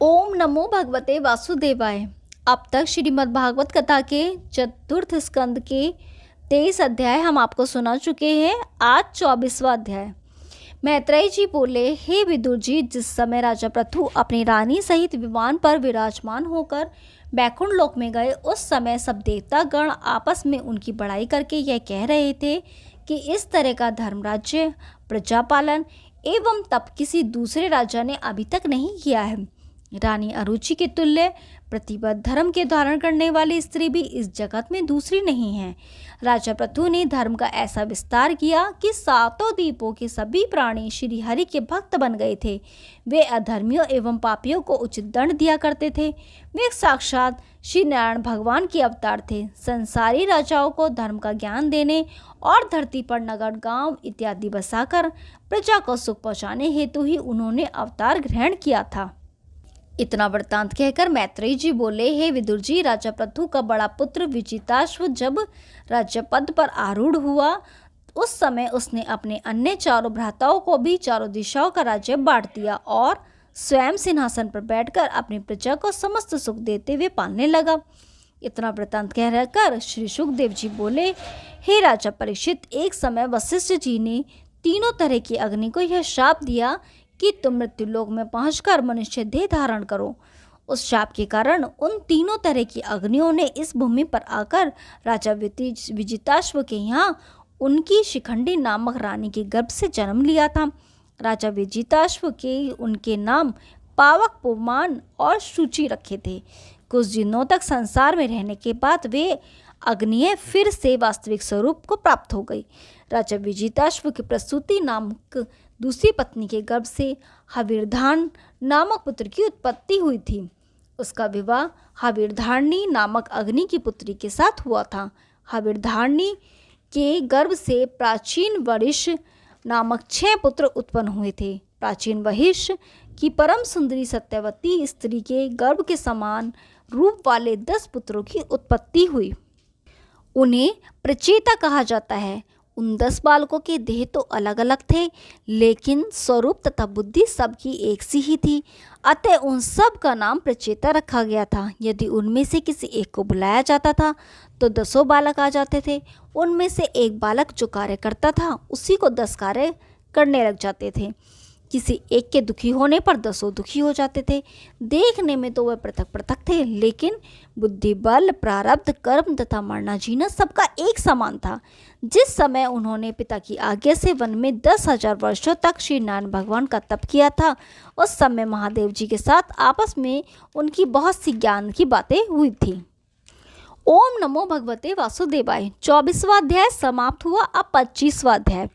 ओम नमो भगवते वासुदेवाय। अब तक श्रीमद् भागवत कथा के चतुर्थ स्कंद के 23 अध्याय हम आपको सुना चुके हैं। आज 24वां अध्याय। मैत्रेय जी बोले, हे विदुर जी, जिस समय राजा पृथु अपनी रानी सहित विमान पर विराजमान होकर बैकुंठ लोक में गए, उस समय सब देवता गण आपस में उनकी बड़ाई करके यह कह रहे थे कि इस तरह का धर्मराज्य, प्रजापालन एवं तप किसी दूसरे राजा ने अभी तक नहीं किया है। रानी अरुचि के तुल्य प्रतिबद्ध धर्म के धारण करने वाली स्त्री भी इस जगत में दूसरी नहीं है। राजा पृथु ने धर्म का ऐसा विस्तार किया कि सातों द्वीपों के सभी प्राणी श्री हरि के भक्त बन गए थे। वे अधर्मियों एवं पापियों को उचित दंड दिया करते थे। वे साक्षात श्री नारायण भगवान के अवतार थे। संसारी राजाओं को धर्म का ज्ञान देने और धरती पर नगर, गांव इत्यादि बसाकर प्रजा को सुख पहुँचाने हेतु ही उन्होंने अवतार ग्रहण किया था। इतना वृत्तांत कहकर मैत्रेय जी बोले, हे विदुर जी, राजा पृथु का बड़ा पुत्र विजिताश्व जब राज्य पद पर आरूढ़ हुआ, उस समय उसने अपने अन्य चारों भ्राताओं को भी चारों दिशाओं का राज्य बांट दिया और स्वयं सिंहासन पर बैठकर अपनी प्रजा को समस्त सुख देते हुए पालने लगा। इतना वृत्तांत कहकर श्री सुखदेव जी बोले, हे राजा परीक्षित, एक समय वशिष्ठ जी ने तीनों तरह की अग्नि को यह शाप दिया कि तुम मृत्यु लोक में पहुंचकर मनुष्य देह धारण करो। उस शाप के कारण उन तीनों तरह की अग्नियों ने इस भूमि पर आकर राजा विजिताश्व के यहाँ उनकी शिखंडी नामक रानी के गर्भ से जन्म लिया था। राजा विजिताश्व के उनके नाम पावक, पुमान और शुचि रखे थे। कुछ दिनों तक संसार में रहने के बाद वे अग्नियाँ फिर से वास्तविक स्वरूप को प्राप्त हो गई। राजा विजिताश्व की प्रसूति नामक दूसरी पत्नी के गर्भ से हविर्धान नामक पुत्र की उत्पत्ति हुई थी। उसका विवाह हविर्धारणी नामक अग्नि की पुत्री के साथ हुआ था। हविर्धारणी के गर्भ से प्राचीन वहिष नामक 6 पुत्र उत्पन्न हुए थे। प्राचीन वहिष की परम सुंदरी सत्यवती स्त्री के गर्भ के समान रूप वाले 10 पुत्रों की उत्पत्ति हुई। उन्हें प्रचेता कहा जाता है। उन 10 बालकों के देह तो अलग अलग थे, लेकिन स्वरूप तथा बुद्धि सबकी एक सी ही थी। अतः उन सब का नाम प्रचेता रखा गया था। यदि उनमें से किसी एक को बुलाया जाता था तो 10 बालक आ जाते थे। उनमें से एक बालक जो कार्य करता था उसी को 10 कार्य करने लग जाते थे। किसी एक के दुखी होने पर 10 दुखी हो जाते थे। देखने में तो वह पृथक पृथक थे, लेकिन बुद्धि, बल, प्रारब्ध, कर्म तथा मरना जीना सबका एक समान था। जिस समय उन्होंने पिता की आज्ञा से वन में 10,000 वर्षों तक श्री नारायण भगवान का तप किया था, उस समय महादेव जी के साथ आपस में उनकी बहुत सी ज्ञान की बातें हुई थी। ओम नमो भगवते वासुदेवाय। 24वां अध्याय समाप्त हुआ। अब 25वां अध्याय।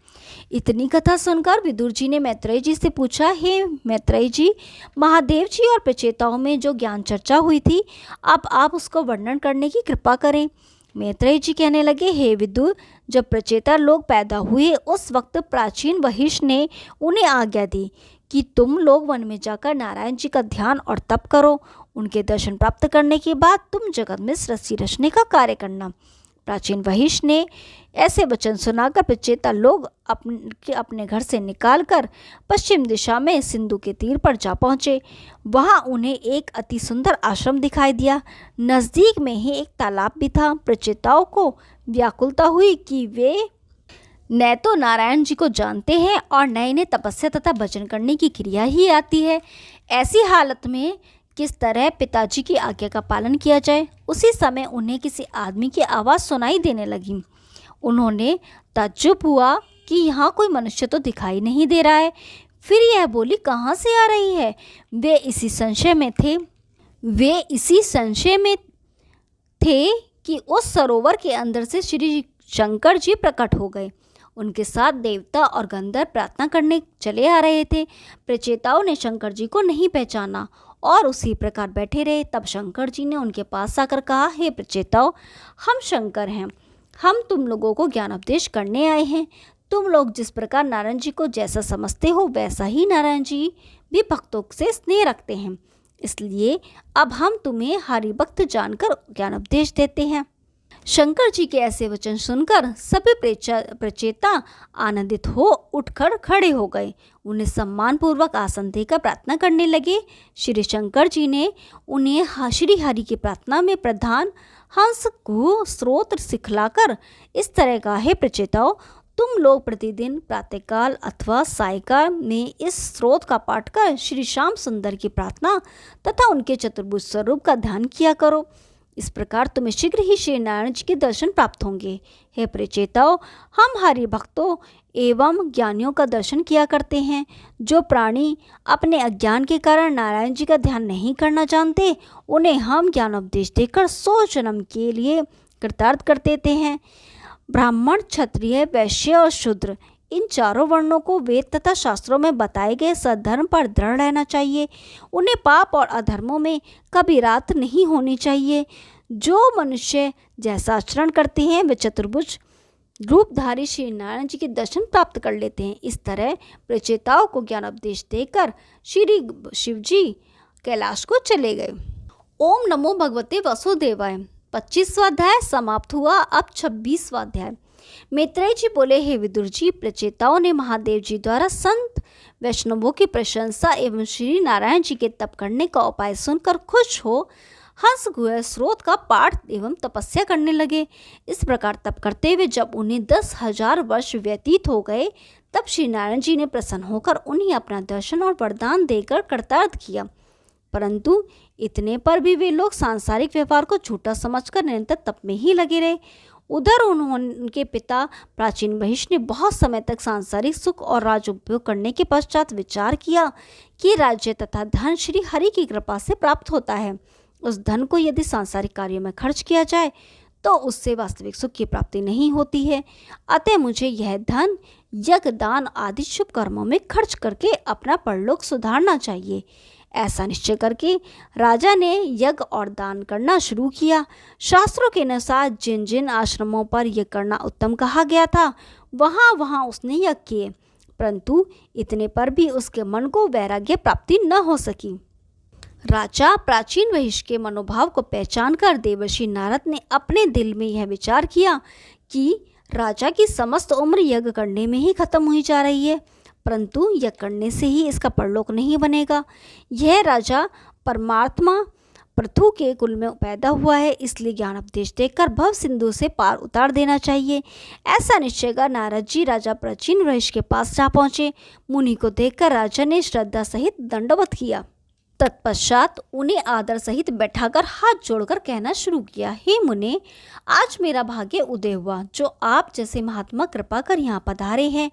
इतनी कथा सुनकर विदुर जी ने मैत्रेय जी से पूछा, हे मैत्रेय जी, महादेव जी और प्रचेताओं में जो ज्ञान चर्चा हुई थी, अब आप उसको वर्णन करने की कृपा करें। मैत्रेय जी कहने लगे, हे विदुर, जब प्रचेता लोग पैदा हुए उस वक्त प्राचीन वहिष ने उन्हें आज्ञा दी कि तुम लोग वन में जाकर नारायण जी का ध्यान और तप करो। उनके दर्शन प्राप्त करने के बाद तुम जगत में सृष्टि रचने का कार्य करना। प्राचीन वहिष ने ऐसे वचन सुनाकर प्रचेता लोग अपने घर से निकालकर पश्चिम दिशा में सिंधु के तीर पर जा पहुँचे। वहाँ उन्हें एक अति सुंदर आश्रम दिखाई दिया। नज़दीक में ही एक तालाब भी था। प्रचेताओं को व्याकुलता हुई कि वे न तो नारायण जी को जानते हैं और न इन्हें तपस्या तथा भजन करने की क्रिया ही आती है। ऐसी हालत में किस तरह पिताजी की आज्ञा का पालन किया जाए। उसी समय उन्हें किसी आदमी की आवाज़ सुनाई देने लगी। उन्होंने ताज्जुब हुआ कि यहाँ कोई मनुष्य तो दिखाई नहीं दे रहा है। फिर यह बोली कहाँ से आ रही है। वे इसी संशय में थे कि उस सरोवर के अंदर से श्री शंकर जी प्रकट हो गए। उनके साथ देवता और गंधर्व प्रार्थना करने चले आ रहे थे। प्रचेताओं ने शंकर जी को नहीं पहचाना और उसी प्रकार बैठे रहे। तब शंकर जी ने उनके पास आकर कहा, हे प्रचेताओं, हम शंकर हैं। हम तुम लोगों को ज्ञान उपदेश करने आए हैं। तुम लोग जिस प्रकार नारायण जी को जैसा समझते हो, वैसा ही नारायण जी भी भक्तों से स्नेह रखते हैं। इसलिए अब हम तुम्हें हरि भक्त जानकर ज्ञान उपदेश देते हैं। शंकर जी के ऐसे वचन सुनकर सभी प्रचेता आनंदित हो उठकर खड़े हो गए। उन्हें सम्मान पूर्वक आसन देकर प्रार्थना करने लगे। श्री शंकर जी ने उन्हें श्री हरि की प्रार्थना में प्रधान हंस को स्रोत सिखलाकर इस तरह कहा, हे प्रचेताओं, तुम लोग प्रतिदिन प्रातःकाल अथवा सायकाल में इस स्रोत का पाठ कर श्री श्याम सुंदर की प्रार्थना तथा उनके चतुर्भुज स्वरूप का ध्यान किया करो। इस प्रकार तुम्हें शीघ्र ही श्री नारायण जी के दर्शन प्राप्त होंगे। हे प्रचेताओं, हम हरि भक्तों एवं ज्ञानियों का दर्शन किया करते हैं। जो प्राणी अपने अज्ञान के कारण नारायण जी का ध्यान नहीं करना जानते, उन्हें हम ज्ञानोपदेश देकर 100 जन्म के लिए कृतार्थ कर देते हैं। ब्राह्मण, क्षत्रिय, वैश्य और शूद्र, इन चारों वर्णों को वेद तथा शास्त्रों में बताए गए सद्धर्म पर दृढ़ रहना चाहिए। उन्हें पाप और अधर्मों में कभी रात नहीं होनी चाहिए। जो मनुष्य जैसा आचरण करते हैं वे चतुर्भुज रूपधारी श्री नारायण जी के दर्शन प्राप्त कर लेते हैं। इस तरह प्रचेताओं को ज्ञानोपदेश देकर श्री शिव जी कैलाश को चले गए। ओम नमो भगवते वसुदेवाय 25वां अध्याय समाप्त हुआ। अब 26वां अध्याय। मैत्रेय जी बोले, हे विदुर जी, प्रचेताओं ने महादेव जी द्वारा संत वैष्णवों की प्रशंसा एवं श्री नारायण जी के तप करने का उपाय सुनकर खुश हो हंस गुहे स्रोत का पाठ एवं तपस्या करने लगे। इस प्रकार तप करते हुए जब उन्हें 10,000 वर्ष व्यतीत हो गए, तब श्री नारायण जी ने प्रसन्न होकर उन्हें अपना दर्शन और वरदान देकर कृतार्थ किया। परंतु इतने पर भी वे लोग सांसारिक व्यवहार को झूठा समझकर निरंतर तप में ही लगे रहे। उधर उनके पिता प्राचीन वशिष्ठ ने बहुत समय तक सांसारिक सुख और राज उपयोग करने के पश्चात विचार किया कि राज्य तथा धन श्री हरि की कृपा से प्राप्त होता है। उस धन को यदि सांसारिक कार्यों में खर्च किया जाए तो उससे वास्तविक सुख की प्राप्ति नहीं होती है। अतः मुझे यह धन यज्ञ, दान आदि शुभ कर्मों में खर्च करके अपना परलोक सुधारना चाहिए। ऐसा निश्चय करके राजा ने यज्ञ और दान करना शुरू किया। शास्त्रों के अनुसार जिन जिन आश्रमों पर यह करना उत्तम कहा गया था, वहाँ वहाँ उसने यज्ञ किए, परंतु इतने पर भी उसके मन को वैराग्य प्राप्ति न हो सकी। राजा प्राचीन वशिष्ठ के मनोभाव को पहचान कर देवर्षि नारद ने अपने दिल में यह विचार किया कि राजा की समस्त उम्र यज्ञ करने में ही खत्म हुई जा रही है, परंतु यज्ञ करने से ही इसका परलोक नहीं बनेगा। यह राजा परमात्मा पृथु के कुल में पैदा हुआ है, इसलिए ज्ञान उपदेश देकर भव सिंधु से पार उतार देना चाहिए। ऐसा निश्चय कर नारद जी राजा प्राचीन वशिष्ठ के पास जा पहुँचे। मुनि को देखकर राजा ने श्रद्धा सहित दंडवत किया। तत्पश्चात उन्हें आदर सहित बैठाकर हाथ जोड़कर कहना शुरू किया, हे मुने, आज मेरा भाग्य उदय हुआ जो आप जैसे महात्मा कृपा कर यहाँ पधारे हैं।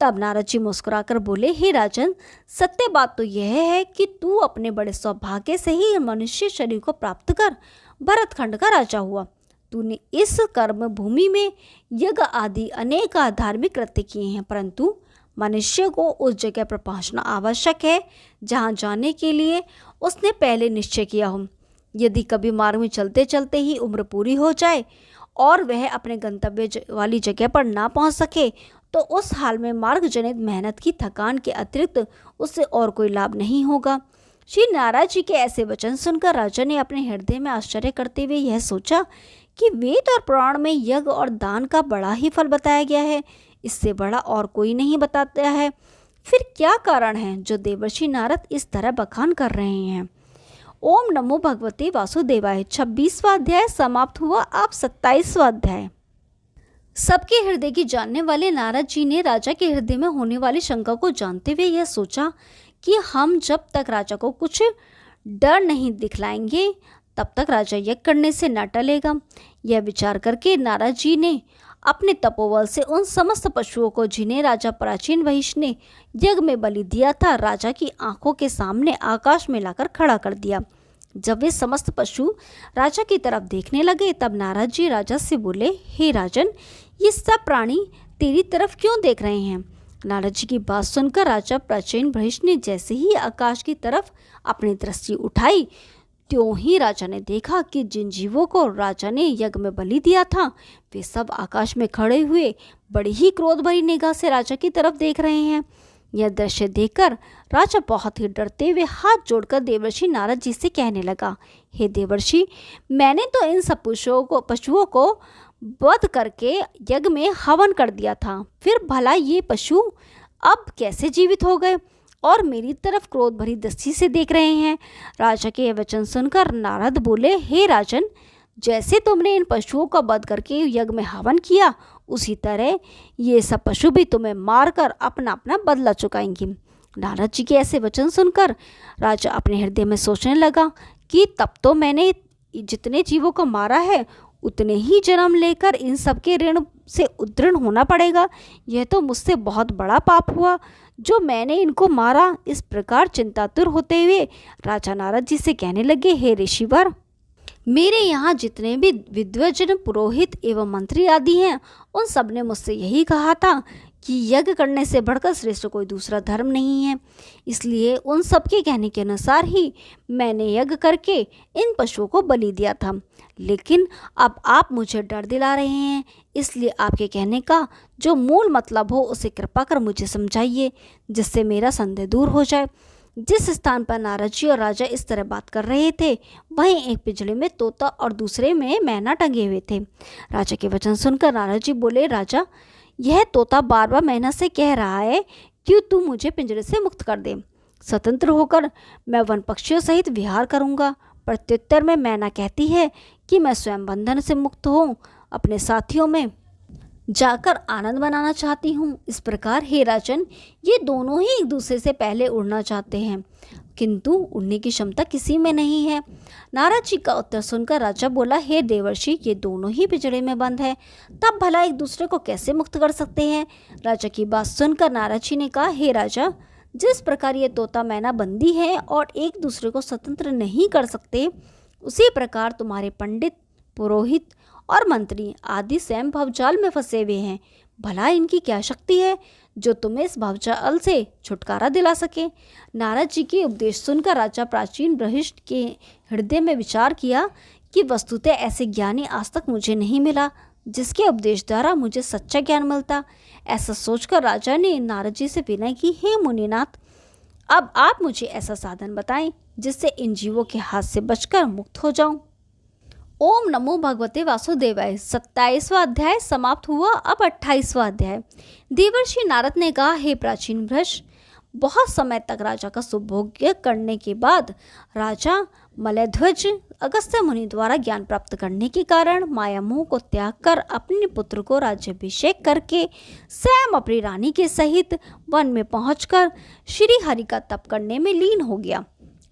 तब नारद जी मुस्कुराकर बोले, हे राजन, सत्य बात तो यह है कि तू अपने बड़े सौभाग्य से ही मनुष्य शरीर को प्राप्त कर भरतखंड का राजा हुआ। तूने इस कर्म भूमि में यज्ञ आदि अनेक धार्मिक कृत्य किए हैं, परंतु मनुष्य को उस जगह पर पहुंचना आवश्यक है जहां जाने के लिए उसने पहले निश्चय किया हो। यदि कभी मार्ग में चलते चलते ही उम्र पूरी हो जाए और वह अपने गंतव्य वाली जगह पर ना पहुंच सके, तो उस हाल में मार्ग जनित मेहनत की थकान के अतिरिक्त उससे और कोई लाभ नहीं होगा। श्री नारायण जी के ऐसे वचन सुनकर राजा ने अपने हृदय में आश्चर्य करते हुए यह सोचा कि वेद और पुराण में यज्ञ और दान का बड़ा ही फल बताया गया है, इससे बड़ा और कोई नहीं बताता है। फिर क्या कारण है जो देवर्षि नारद इस तरह बखान कर रहे हैं। ओम नमो भगवते वासुदेवाय 26वां अध्याय समाप्त हुआ। अब 27वां अध्याय। सबके हृदय की जानने वाले नारद जी ने राजा के हृदय में होने वाली शंका को जानते हुए यह सोचा कि हम जब तक राजा को कुछ डर नहीं दिखलाएंगे तब तक राजा यज्ञ करने से न टलेगा। यह विचार करके नारद जी ने अपने तपोबल से उन समस्त पशुओं को जिन्हें राजा प्राचीन वशिष्ठ ने यज्ञ में बलि दिया था, राजा की आंखों के सामने आकाश में लाकर खड़ा कर दिया। जब वे समस्त पशु राजा की तरफ देखने लगे, तब नारद जी राजा से बोले, हे राजन, ये सब प्राणी तेरी तरफ क्यों देख रहे हैं। नारद जी की बात सुनकर राजा प्राचीन वशिष्ठ ने जैसे ही आकाश की तरफ अपनी दृष्टि उठाई, त्यों ही राजा ने देखा कि जिन जीवों को राजा ने यज्ञ में बलि दिया था वे सब आकाश में खड़े हुए बड़ी ही क्रोध भरी निगाह से राजा की तरफ देख रहे हैं। यह दृश्य देखकर राजा बहुत ही डरते हुए हाथ जोड़कर देवर्षि नारद जी से कहने लगा, हे देवर्षि, मैंने तो इन सब पशुओं को वध करके यज्ञ में हवन कर दिया था, फिर भला ये पशु अब कैसे जीवित हो गए और मेरी तरफ क्रोध भरी दृष्टि से देख रहे हैं। राजा के यह वचन सुनकर नारद बोले, हे राजन, जैसे तुमने इन पशुओं का वध करके यज्ञ में हवन किया, उसी तरह ये सब पशु भी तुम्हें मारकर अपना अपना बदला चुकाएंगे। नारद जी के ऐसे वचन सुनकर राजा अपने हृदय में सोचने लगा कि तब तो मैंने जितने जीवों को मारा है उतने ही जन्म लेकर इन सब के ऋण से उद्दृढ़ होना पड़ेगा। यह तो मुझसे बहुत बड़ा पाप हुआ जो मैंने इनको मारा। इस प्रकार चिंतातुर होते हुए राजा नारद जी से कहने लगे, हे ऋषिवर, मेरे यहाँ जितने भी विद्वजन, पुरोहित एवं मंत्री आदि हैं, उन सब ने मुझसे यही कहा था कि यज्ञ करने से बढ़कर श्रेष्ठ कोई दूसरा धर्म नहीं है। इसलिए उन सब के कहने के अनुसार ही मैंने यज्ञ करके इन पशुओं को बलि दिया था। लेकिन अब आप मुझे डर दिला रहे हैं, इसलिए आपके कहने का जो मूल मतलब हो उसे कृपा कर मुझे समझाइए, जिससे मेरा संदेह दूर हो जाए। जिस स्थान पर नारद जी और राजा इस तरह बात कर रहे थे, वहीं एक पिंजड़े में तोता और दूसरे में मैना टंगे हुए थे। राजा के वचन सुनकर नारद जी बोले, राजा, यह तोता बार बार मैना से कह रहा है कि तू मुझे पिंजरे से मुक्त कर दे, स्वतंत्र होकर मैं वन पक्षियों सहित विहार करूंगा। प्रत्युत्तर में मैना कहती है कि मैं स्वयं बंधन से मुक्त हूँ, अपने साथियों में जाकर आनंद मनाना चाहती हूँ। इस प्रकार हे राजन, ये दोनों ही एक दूसरे से पहले उड़ना चाहते हैं, किंतु उड़ने की क्षमता किसी में नहीं है। नारद जी का उत्तर सुनकर राजा बोला, हे देवर्षि, ये दोनों ही पिंजड़े में बंद है, तब भला एक दूसरे को कैसे मुक्त कर सकते हैं। राजा की बात सुनकर नारद जी ने कहा, हे राजा, जिस प्रकार ये तोता मैना बंदी है और एक दूसरे को स्वतंत्र नहीं कर सकते, उसी प्रकार तुम्हारे पंडित, पुरोहित और मंत्री आदि स्वयं भवजाल में फंसे हुए हैं। भला इनकी क्या शक्ति है जो तुम्हें इस भवजाल से छुटकारा दिला सके। नारद जी के उपदेश सुनकर राजा प्राचीन बृहस्पति के हृदय में विचार किया कि वस्तुतः ऐसे ज्ञानी आज तक मुझे नहीं मिला जिसके उपदेश द्वारा मुझे सच्चा ज्ञान मिलता। ऐसा सोचकर राजा ने नारद जी से विनय की, हे मुनिनाथ, अब आप मुझे ऐसा साधन बताएं जिससे इन जीवों के हाथ से बचकर मुक्त हो जाऊं। ओम नमो भगवते वासुदेवाय। 27वां अध्याय समाप्त हुआ। अब 28वां अध्याय। देवर्षि नारद ने कहा, हे प्राचीन भ्रष्ट, बहुत समय तक राजा का सुभोग्य करने के बाद राजा मलयध्वज अगस्त्य मुनि द्वारा ज्ञान प्राप्त करने के कारण माया मोह को त्याग कर अपने पुत्र को राज्याभिषेक करके स्वयं अपनी रानी के सहित वन में पहुंचकर श्री हरि का तप करने में लीन हो गया।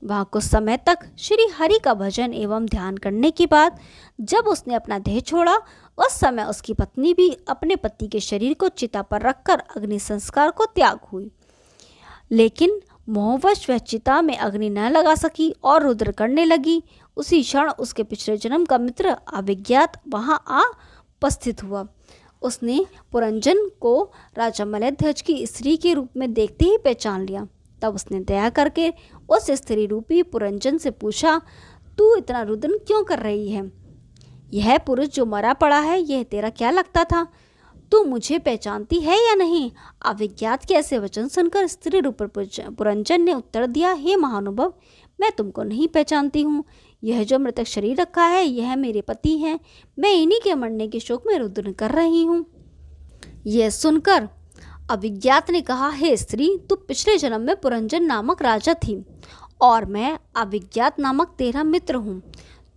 वहाँ कुछ समय तक श्री हरि का भजन एवं ध्यान करने के बाद जब उसने अपना देह छोड़ा, उस समय उसकी पत्नी भी अपने पति के शरीर को चिता पर रखकर अग्नि संस्कार को त्याग हुई। लेकिन मोहवश वह चिता में अग्नि न लगा सकी और रुद्र करने लगी। उसी क्षण उसके पिछले जन्म का मित्र अविज्ञात वहाँ आ उपस्थित हुआ। उसने पुरंजन को राजा मलयध्वज की स्त्री के रूप में देखते ही पहचान लिया। तब उसने दया करके उस स्त्री रूपी पुरंजन से पूछा, तू इतना रुदन क्यों कर रही है? यह पुरुष जो मरा पड़ा है, यह तेरा क्या लगता था? तू मुझे पहचानती है या नहीं? अविज्ञात के ऐसे वचन सुनकर स्त्री रूप पुरंजन ने उत्तर दिया, हे महानुभाव, मैं तुमको नहीं पहचानती हूँ। यह जो मृतक शरीर रखा है, यह मेरे पति हैं। मैं इन्हीं के मरने के शोक में रुदन कर रही हूँ। यह सुनकर अविज्ञात ने कहा, हे स्त्री, तू पिछले जन्म में पुरंजन नामक राजा थी और मैं अविज्ञात नामक तेरा मित्र हूँ।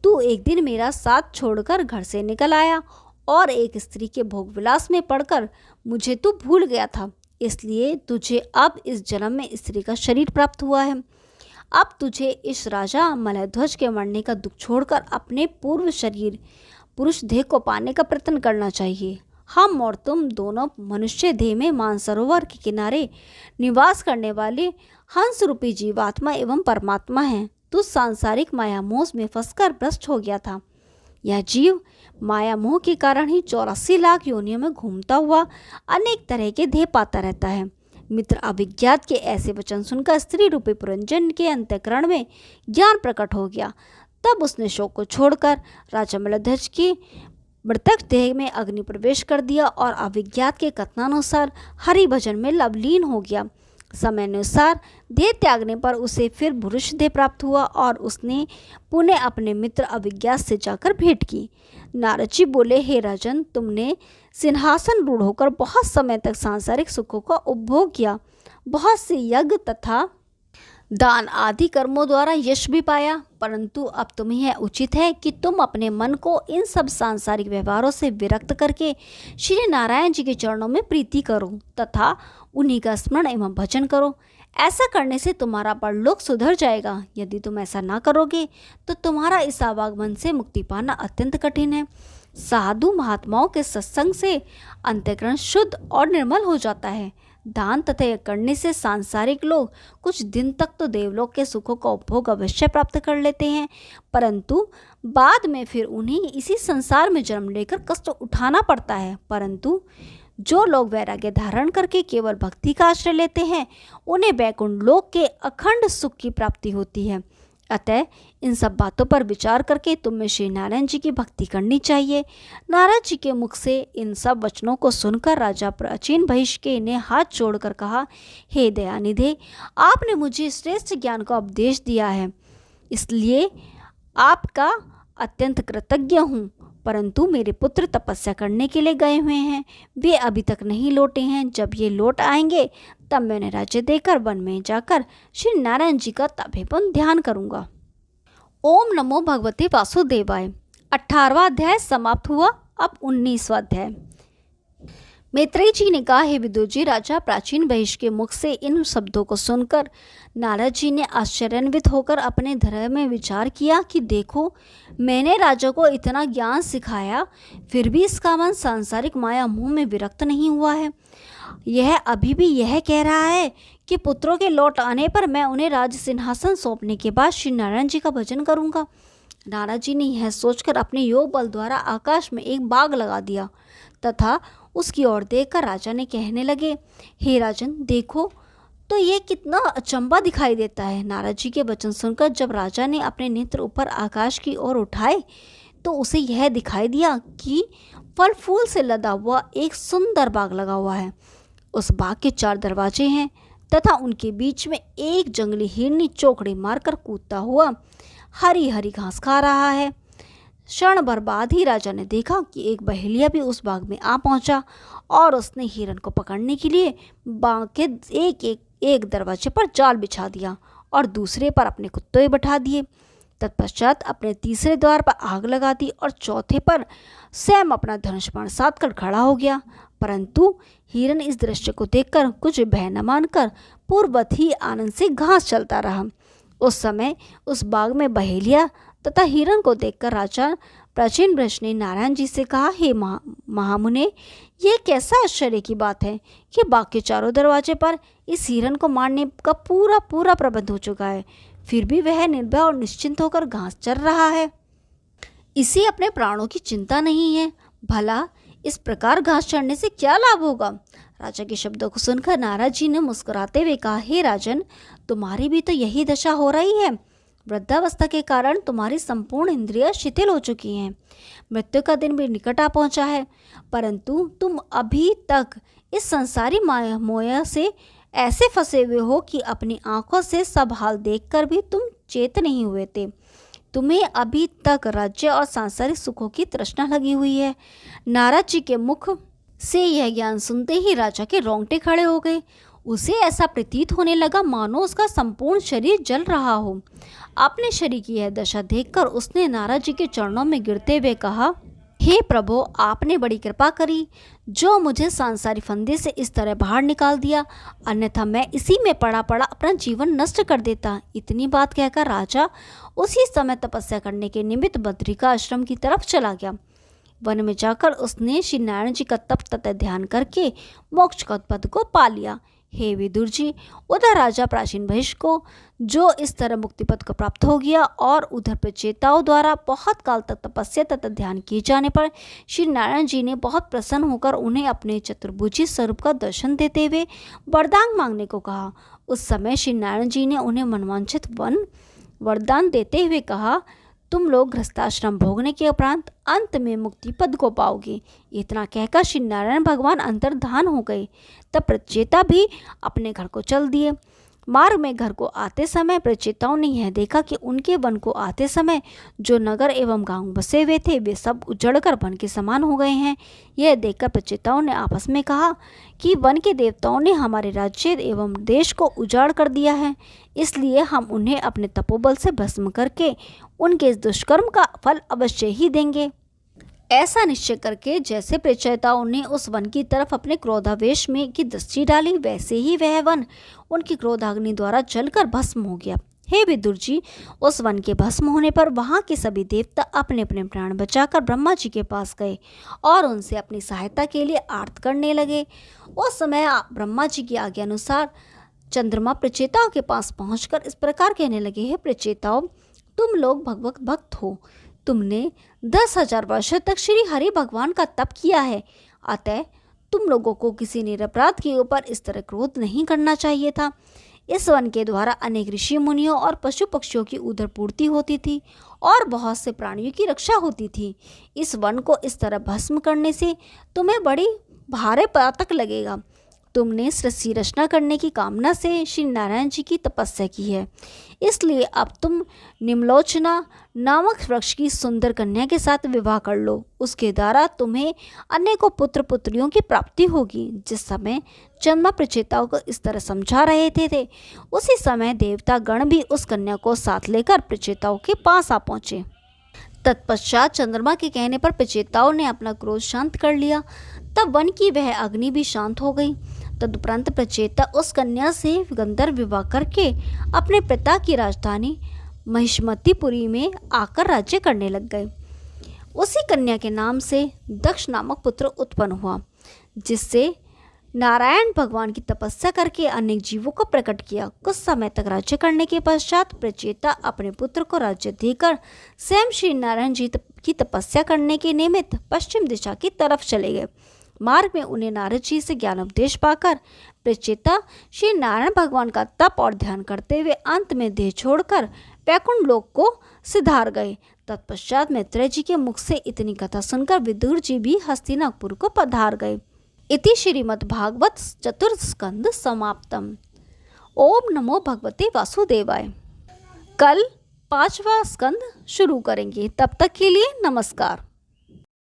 तू एक दिन मेरा साथ छोड़कर घर से निकल आया और एक स्त्री के भोग विलास में पड़कर मुझे तू भूल गया था, इसलिए तुझे अब इस जन्म में स्त्री का शरीर प्राप्त हुआ है। अब तुझे इस राजा मलयध्वज के मरने का दुख छोड़कर अपने पूर्व शरीर पुरुष देह को पाने का प्रयत्न करना चाहिए। हम और तुम दोनों मनुष्य देह में मानसरोवर के किनारे निवास करने वाले हंस रूपी जीवात्मा एवं परमात्मा हैं। तू सांसारिक माया मोह में फंसकर भ्रष्ट हो गया था। यह जीव माया मोह के कारण ही 84 लाख योनियों में घूमता हुआ अनेक तरह के देह पाता रहता है। मित्र अविज्ञात के ऐसे वचन सुनकर स्त्री रूपी पुरंजन के अंतःकरण में ज्ञान प्रकट हो गया। तब उसने शोक को छोड़कर राजा मलयध्वज के मृतक देह में अग्नि प्रवेश कर दिया और अविज्ञात के कथनानुसार हरि भजन में लवलीन हो गया। समयानुसार देह त्यागने पर उसे फिर पुरुष देह प्राप्त हुआ और उसने पुनः अपने मित्र अभिज्ञात से जाकर भेंट की। नारद जी बोले, हे राजन, तुमने सिंहासन रूढ़ होकर बहुत समय तक सांसारिक सुखों का उपभोग किया, बहुत से यज्ञ तथा दान आदि कर्मों द्वारा यश भी पाया, परंतु अब तुम्हें यह उचित है कि तुम अपने मन को इन सब सांसारिक व्यवहारों से विरक्त करके श्री नारायण जी के चरणों में प्रीति करो तथा उन्हीं का स्मरण एवं भजन करो। ऐसा करने से तुम्हारा परलोक सुधर जाएगा। यदि तुम ऐसा ना करोगे तो तुम्हारा इस आवागमन से मुक्ति पाना अत्यंत कठिन है। साधु महात्माओं के सत्संग से अंतःकरण शुद्ध और निर्मल हो जाता है। दान तथा यज्ञ करने से सांसारिक लोग कुछ दिन तक तो देवलोक के सुखों का उपभोग अवश्य प्राप्त कर लेते हैं, परंतु बाद में फिर उन्हें इसी संसार में जन्म लेकर कष्ट उठाना पड़ता है। परंतु जो लोग वैराग्य धारण करके केवल भक्ति का आश्रय लेते हैं, उन्हें वैकुंठ लोक के अखंड सुख की प्राप्ति होती है। अतः इन सब बातों पर विचार करके तुम्हें श्री नारायण जी की भक्ति करनी चाहिए। नारद जी के मुख से इन सब वचनों को सुनकर राजा प्राचीन बहिष्के ने हाथ जोड़कर कहा, हे दयानिधे, आपने मुझे श्रेष्ठ ज्ञान का उपदेश दिया है, इसलिए आपका अत्यंत कृतज्ञ हूँ। परंतु मेरे पुत्र तपस्या करने के लिए गए हुए हैं, वे अभी तक नहीं लौटे हैं। जब ये लौट आएंगे तब मैं उन्हें राज्य देकर वन में जाकर श्री नारायण जी का तपोवन ध्यान करूंगा। ओम नमो भगवते वासुदेवाय। 18वां अध्याय समाप्त हुआ। अब 19वां अध्याय। मैत्रेय जी ने कहा, हे विदुर जी, राजा प्राचीन बहिष्क के मुख से इन शब्दों को सुनकर नारद जी ने आश्चर्यान्वित होकर अपने हृदय में विचार किया कि देखो, मैंने राजा को इतना ज्ञान सिखाया, फिर भी इसका मन सांसारिक माया मोह में विरक्त नहीं हुआ है। यह अभी भी यह कह रहा है कि पुत्रों के लौट आने पर मैं उन्हें राज सिंहासन सौंपने के बाद श्री नारायण जी का भजन करूंगा। नारद जी ने यह सोचकर अपने योग बल द्वारा आकाश में एक बाग लगा दिया तथा उसकी ओर देखकर राजा ने कहने लगे, हे राजन, देखो तो ये कितना अचंबा दिखाई देता है। नारद जी के वचन सुनकर जब राजा ने अपने नेत्र ऊपर आकाश की ओर उठाए तो उसे यह दिखाई दिया कि फल फूल से लदा हुआ एक सुंदर बाग लगा हुआ है। उस बाग के 4 दरवाजे हैं तथा उनके बीच में एक जंगली हिरनी चौकड़ी मारकर कूदता हुआ हरी हरी घास खा रहा है। क्षण भर बाद ही राजा ने देखा कि एक बहेलिया भी उस बाग में आ पहुंचा और उसने हिरन को पकड़ने के लिए बाग के एक दरवाजे पर जाल बिछा दिया और दूसरे पर अपने कुत्ते बैठा दिए। तत्पश्चात अपने तीसरे द्वार पर आग लगा दी और चौथे पर स्वयं अपना धनुष बाण साध कर खड़ा हो गया। परंतु हिरन इस दृश्य को देखकर कुछ भय न मानकर पूर्ववत ही आनंद से घास चलता रहा। उस समय उस बाग में बहेलिया तथा हिरन को देखकर राजा प्राचीन बृहस्पति ने नारायण जी से कहा, हे महामुने, ये कैसा आश्चर्य की बात है कि बाग के 4 दरवाजे पर इस हिरन को मारने का पूरा प्रबंध हो चुका है, फिर भी वह निर्भय और निश्चिंत होकर घास चर रहा है। इसे अपने प्राणों की चिंता नहीं है। भला इस प्रकार घास चढ़ने से क्या लाभ होगा? राजा के शब्दों को सुनकर नारद जी ने मुस्कुराते हुए कहा, हे राजन, तुम्हारी भी तो यही दशा हो रही है। वृद्धावस्था के कारण तुम्हारी संपूर्ण इंद्रियां शिथिल हो चुकी हैं। मृत्यु का दिन भी निकट आ पहुंचा है, परंतु तुम अभी तक इस संसारी माया मोया से ऐसे फंसे हुए हो कि अपनी आंखों से सब हाल देखकर भी तुम चेत नहीं हुए थे। तुम्हें अभी तक राज्य और सांसारिक सुखों की तृष्णा लगी हुई है। नारद जी के मुख से यह ज्ञान सुनते ही राजा के रोंगटे खड़े हो गए। उसे ऐसा प्रतीत होने लगा मानो उसका संपूर्ण शरीर जल रहा हो। अपने शरीर की यह दशा देखकर उसने नारद जी के चरणों में गिरते हुए कहा, हे प्रभु, आपने बड़ी कृपा करी जो मुझे सांसारिक फंदे से इस तरह बाहर निकाल दिया, अन्यथा मैं इसी में पड़ा अपना जीवन नष्ट कर देता। इतनी बात कहकर राजा उसी समय तपस्या करने के निमित्त बद्रिका आश्रम की तरफ चला गया। वन में जाकर उसने श्री नारायण जी का तप तथा ध्यान करके मोक्ष पद को पा लिया। हे विदुर जी, उधर राजा प्राचीन बहिष्क को जो इस तरह मुक्ति पद को प्राप्त हो गया और उधर प्रचेताओं द्वारा बहुत काल तक तपस्या तथा ध्यान किए जाने पर श्री नारायण जी ने बहुत प्रसन्न होकर उन्हें अपने चतुर्भुजी स्वरूप का दर्शन देते हुए वरदान मांगने को कहा। उस समय श्री नारायण जी ने उन्हें मनवांछित वरदान देते हुए कहा, तुम लोग गृहस्थाश्रम भोगने के उपरांत अंत में मुक्ति पद को पाओगे। इतना कहकर श्री नारायण भगवान अंतर्धान हो गए। तब प्रचेता भी अपने घर को चल दिए। मार्ग में घर को आते समय प्रचेताओं ने यह देखा कि उनके वन को आते समय जो नगर एवं गांव बसे हुए थे वे सब उजड़कर वन के समान हो गए हैं। यह देखकर प्रचेताओं ने आपस में कहा कि वन के देवताओं ने हमारे राज्य एवं देश को उजाड़ कर दिया है, इसलिए हम उन्हें अपने तपोबल से भस्म करके उनके इस दुष्कर्म का फल अवश्य ही देंगे। ऐसा निश्चय करके जैसे प्रचेताओं ने उस वन की तरफ अपने क्रोधावेश में की दृष्टि डाली, वैसे ही वह वन उनकी क्रोधाग्नि द्वारा जलकर भस्म हो गया। हे विदुर जी, उस वन के भस्म होने पर वहां के सभी देवता अपने अपने प्राण बचाकर ब्रह्मा जी के पास गए और उनसे अपनी सहायता के लिए आर्त करने लगे। उस समय ब्रह्मा जी की आज्ञा अनुसार चंद्रमा प्रचेताओं के पास पहुंचकर इस प्रकार कहने लगे, हे प्रचेताओं, तुम लोग भगवत भक्त हो। तुमने 10,000 वर्षों तक श्री हरि भगवान का तप किया है, अतः तुम लोगों को किसी निरपराध के ऊपर इस तरह क्रोध नहीं करना चाहिए था। इस वन के द्वारा अनेक ऋषि मुनियों और पशु पक्षियों की उदर पूर्ति होती थी और बहुत से प्राणियों की रक्षा होती थी। इस वन को इस तरह भस्म करने से तुम्हें बड़ी भारे पातक लगेगा। तुमने सृष्टि रचना करने की कामना से श्री नारायण जी की तपस्या की है, इसलिए अब तुम निम्लोचना नामक वृक्ष की सुंदर कन्या के साथ विवाह कर लो। उसके द्वारा तुम्हें अनेकों पुत्र पुत्रियों की प्राप्ति होगी। जिस समय चंद्रमा प्रचेताओं को इस तरह समझा रहे थे उसी समय देवता गण भी उस कन्या को साथ लेकर प्रचेताओं के पास आ पहुँचे। तत्पश्चात चंद्रमा के कहने पर प्रचेताओं ने अपना क्रोध शांत कर लिया। तब वन की वह अग्नि भी शांत हो गई। तदुपरांत प्रचेता उस कन्या से गंधर्व विवाह करके अपने पिता की राजधानी महिष्मतीपुरी में आकर राज्य करने लग गए। उसी कन्या के नाम से दक्ष नामक पुत्र उत्पन्न हुआ, जिससे नारायण भगवान की तपस्या करके अनेक जीवों को प्रकट किया। कुछ समय तक राज्य करने के पश्चात प्रचेता अपने पुत्र को राज्य देकर स्वयं श्री नारायण जी की तपस्या करने के निमित्त पश्चिम दिशा की तरफ चले गए। मार्ग में उन्हें नारद जी से ज्ञान उपदेश पाकर प्रचेता श्री नारायण भगवान का तप और ध्यान करते हुए अंत में देह छोड़कर वैकुंठ लोक को सिधार गए। तत्पश्चात मैत्रेय जी के मुख से इतनी कथा सुनकर विदुर जी भी हस्तिनापुर को पधार गए। इति श्रीमद्भागवत चतुर्थ स्कंद समाप्तम। ओम नमो भगवते वासुदेवाय। कल 5वां स्कंद शुरू करेंगे, तब तक के लिए नमस्कार।